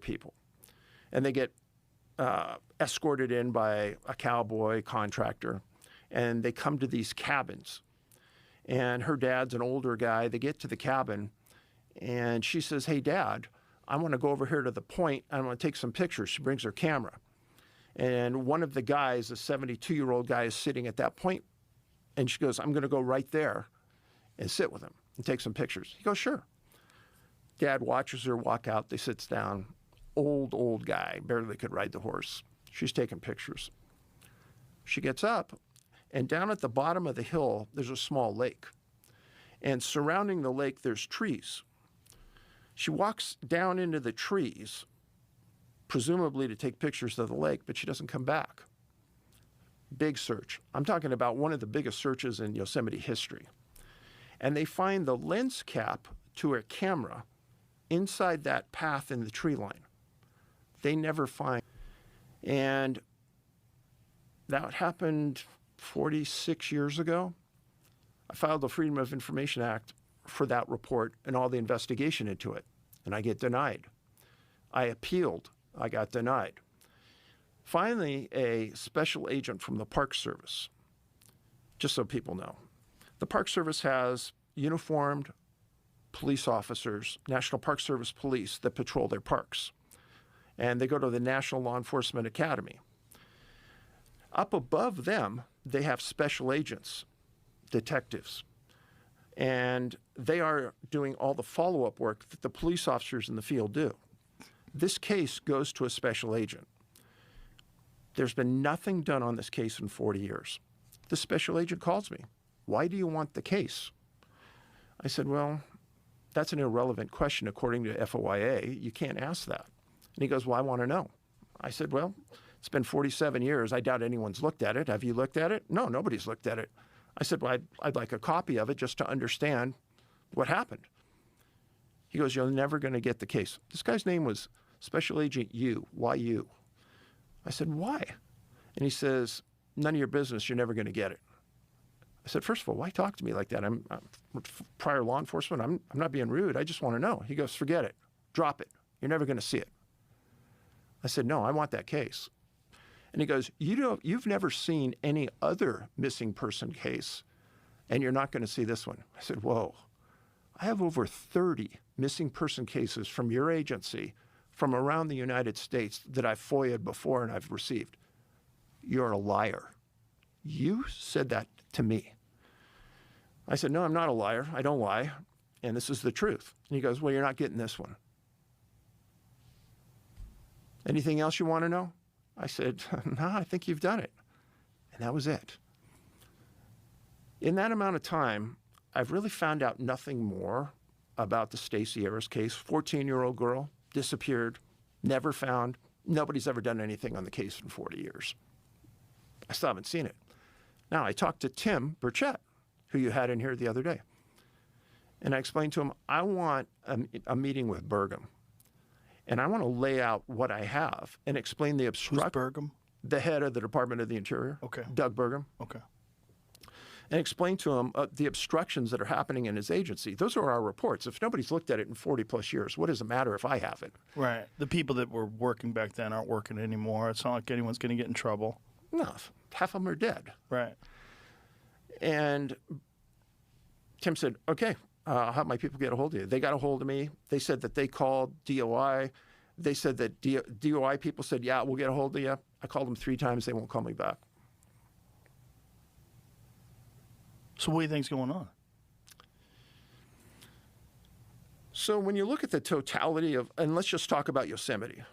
people. And they get escorted in by a cowboy contractor, and they come to these cabins. And her dad's an older guy. They get to the cabin, and she says, "Hey, Dad, I want to go over here to the point. I want to take some pictures." She brings her camera. And one of the guys, a 72-year-old guy, is sitting at that point, and she goes, "I'm going to go right there and sit with him and take some pictures." He goes, "Sure." Dad watches her walk out. They sits down. Old guy, barely could ride the horse. She's taking pictures. She gets up, and down at the bottom of the hill, there's a small lake. And surrounding the lake, there's trees. She walks down into the trees, presumably to take pictures of the lake, but she doesn't come back. Big search. I'm talking about one of the biggest searches in Yosemite history. And they find the lens cap to her camera inside that path in the tree line. They never find. And that happened 46 years ago. I filed the Freedom of Information Act for that report and all the investigation into it, and I get denied. I appealed. I got denied. Finally, a special agent from the Park Service, just so people know, the Park Service has uniformed police officers, National Park Service police, that patrol their parks. And they go to the National Law Enforcement Academy. Up above them, they have special agents, detectives. And they are doing all the follow-up work that the police officers in the field do. This case goes to a special agent. There's been nothing done on this case in 40 years. The special agent calls me. "Why do you want the case?" I said, "Well, that's an irrelevant question according to FOIA. You can't ask that." And he goes, "Well, I want to know." I said, "Well, it's been 47 years. I doubt anyone's looked at it. Have you looked at it?" "No, nobody's looked at it." I said, "Well, I'd like a copy of it just to understand what happened." He goes, "You're never going to get the case." This guy's name was Special Agent U. Why you? I said, "Why?" And he says, "None of your business. You're never going to get it." I said, "First of all, why talk to me like that? I'm prior law enforcement. I'm not being rude. I just want to know." He goes, "Forget it. Drop it. You're never going to see it." I said, "No, I want that case." And he goes, "You've never seen any other missing person case, and you're not going to see this one." I said, "Whoa, I have over 30 missing person cases from your agency from around the United States that I've FOIA'd before and I've received." "You're a liar. You said that to me." I said, "No, I'm not a liar. I don't lie. And this is the truth." And he goes, "Well, you're not getting this one. Anything else you want to know?" I said, "No, I think you've done it." And that was it. In that amount of time, I've really found out nothing more about the Stacey Ayers case. 14-year-old girl, disappeared, never found. Nobody's ever done anything on the case in 40 years. I still haven't seen it. Now, I talked to Tim Burchett, who you had in here the other day. And I explained to him, I want a meeting with Burgum. And I want to lay out what I have and explain the obstruction. Who's Burgum? The head of the Department of the Interior. Okay. Doug Burgum. Okay. And explain to him the obstructions that are happening in his agency. Those are our reports. If nobody's looked at it in 40 plus years, what does it matter if I have it? Right. The people that were working back then aren't working anymore. It's not like anyone's going to get in trouble. No, half of them are dead. Right. And Tim said, "Okay, I'll have my people get a hold of you." They got a hold of me. They said that they called DOI. They said that DOI people said, "Yeah, we'll get a hold of you." I called them 3 times. They won't call me back. So what do you think's going on? So when you look at the totality of, and let's just talk about Yosemite.